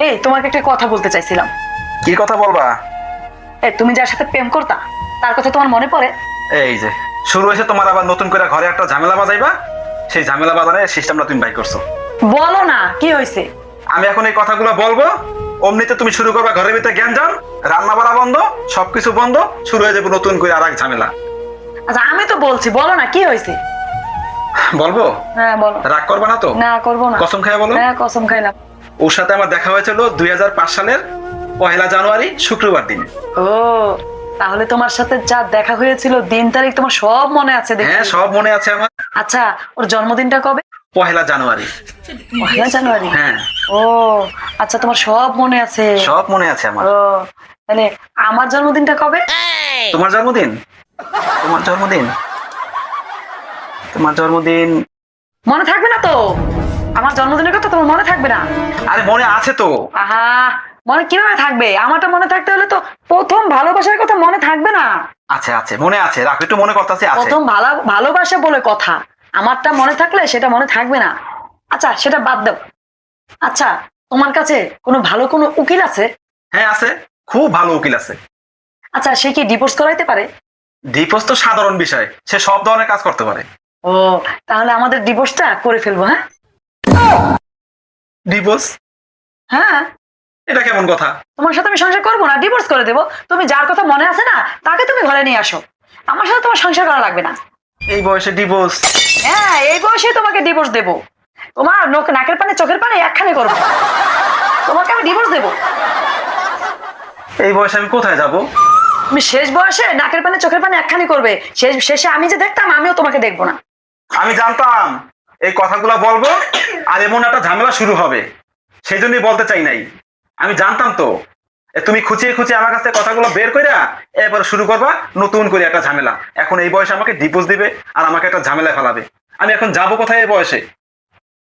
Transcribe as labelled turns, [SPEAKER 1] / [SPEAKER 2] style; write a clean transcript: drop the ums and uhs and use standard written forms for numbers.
[SPEAKER 1] এই তোমাকে একটা কথা বলতে চাইছিলাম।
[SPEAKER 2] কি কথা বলবা?
[SPEAKER 1] এই তুমি যার সাথে প্রেম করতা তার কথা তোমার মনে পড়ে?
[SPEAKER 2] এই যে শুরু হয়েছে তোমার আবার নতুন করে ঘরে একটা ঝামেলা বাজাইবা। সেই ঝামেলা বাজানোর সিস্টেমটা তুমি বাই করছো।
[SPEAKER 1] বলো না কি হয়েছে।
[SPEAKER 2] আমি এখন এই কথাগুলো বলবো, অমনিতে তুমি শুরু করবা ঘরের ভিতরে জ্ঞান, রান্না বাড়া বন্ধ, সবকিছু বন্ধ, শুরু হয়ে যাবে নতুন করে আর এক ঝামেলা।
[SPEAKER 1] আচ্ছা আমি তো বলছি, বলো না কি হয়েছে।
[SPEAKER 2] বলবো?
[SPEAKER 1] হ্যাঁ বলো।
[SPEAKER 2] রাগ করবা না তো?
[SPEAKER 1] না করবো না।
[SPEAKER 2] কসম খাইয়া বলো।
[SPEAKER 1] হ্যাঁ কসম খাইলাম।
[SPEAKER 2] ওর সাথে আমার দেখা হয়েছিল 2005 সালের 1 জানুয়ারি শুক্রবার দিন।
[SPEAKER 1] ও তাহলে তোমার সাথে যা দেখা হয়েছিল দিন তারিখ তোমার সব মনে আছে দেখি।
[SPEAKER 2] হ্যাঁ সব মনে আছে আমার।
[SPEAKER 1] আচ্ছা ওর জন্মদিনটা কবে?
[SPEAKER 2] 1 জানুয়ারি।
[SPEAKER 1] 1 জানুয়ারি?
[SPEAKER 2] হ্যাঁ
[SPEAKER 1] ও আচ্ছা তোমার সব মনে আছে।
[SPEAKER 2] সব মনে আছে আমার।
[SPEAKER 1] ও তাহলে আমার জন্মদিনটা কবে?
[SPEAKER 2] তোমার জন্মদিন? তোমার জন্মদিন? তোমার জন্মদিন
[SPEAKER 1] মনে থাকবে না তো? আমার জন্মদিনের কথা তোমার মনে থাকবে না?
[SPEAKER 2] আরে মনে আছে তো।
[SPEAKER 1] আহা মনে কিভাবে থাকবে? আমারটা মনে থাকতে হলে তো প্রথম ভালোবাসার কথা মনে থাকবে না?
[SPEAKER 2] আছে আছে মনে আছে, রাখো একটু মনে করতেছি। আছে
[SPEAKER 1] প্রথম ভালোবাসা বলে কথা, আমারটা মনে থাকলে সেটা মনে থাকবে না। আচ্ছা সেটা বাদ দাও। আচ্ছা তোমার কাছে কোনো উকিল আছে?
[SPEAKER 2] হ্যাঁ আছে, খুব ভালো উকিল আছে।
[SPEAKER 1] আচ্ছা সে কি ডিভোর্স করাইতে পারে?
[SPEAKER 2] ডিভোর্স তো সাধারণ বিষয়, সে সব ধরনের কাজ করতে পারে।
[SPEAKER 1] ও তাহলে আমাদের ডিভোর্সটা করে ফেলবো। হ্যাঁ
[SPEAKER 2] ডিভোর্স?
[SPEAKER 1] হ্যাঁ
[SPEAKER 2] এটা কেমন কথা?
[SPEAKER 1] তোমার সাথে আমি সংসার করবো না, ডিভোর্স করে দেবো। তুমি যার কথা মনে আছে না তাকে তুমি ঘরে নিয়ে আসো, আমার সাথে তোমার সংসার করা লাগবে না।
[SPEAKER 2] এই বয়সে ডিভোর্স?
[SPEAKER 1] হ্যাঁ এই বয়সে তোমাকে ডিভোর্স দেবো। তোমার নাকের পানি চোখের পানি একখানে করবো, তোমাকে আমি ডিভোর্স দেবো।
[SPEAKER 2] এই বয়সে আমি কোথায় যাব?
[SPEAKER 1] তুমি শেষ বয়সে নাকের পানি চোখের পানি একখানি করবে, শেষে আমি যে দেখতাম আমিও তোমাকে দেখবো না।
[SPEAKER 2] আমি জানতাম এই কথাগুলো বলবো আর এমন একটা ঝামেলা শুরু হবে, সেই জন্যই বলতে চাই নাই। আমি জানতাম তো তুমি খুঁচিয়ে খুঁচিয়ে আমার কাছে কথাগুলো বের কইরা এরপর শুরু করবা নতুন করে একটা ঝামেলা। এখন এই বয়সে আমাকে ডিভোর্স দিবে আর আমাকে একটা ঝামেলায় ফেলাবে। আমি এখন যাবো কোথায় এই বয়সে?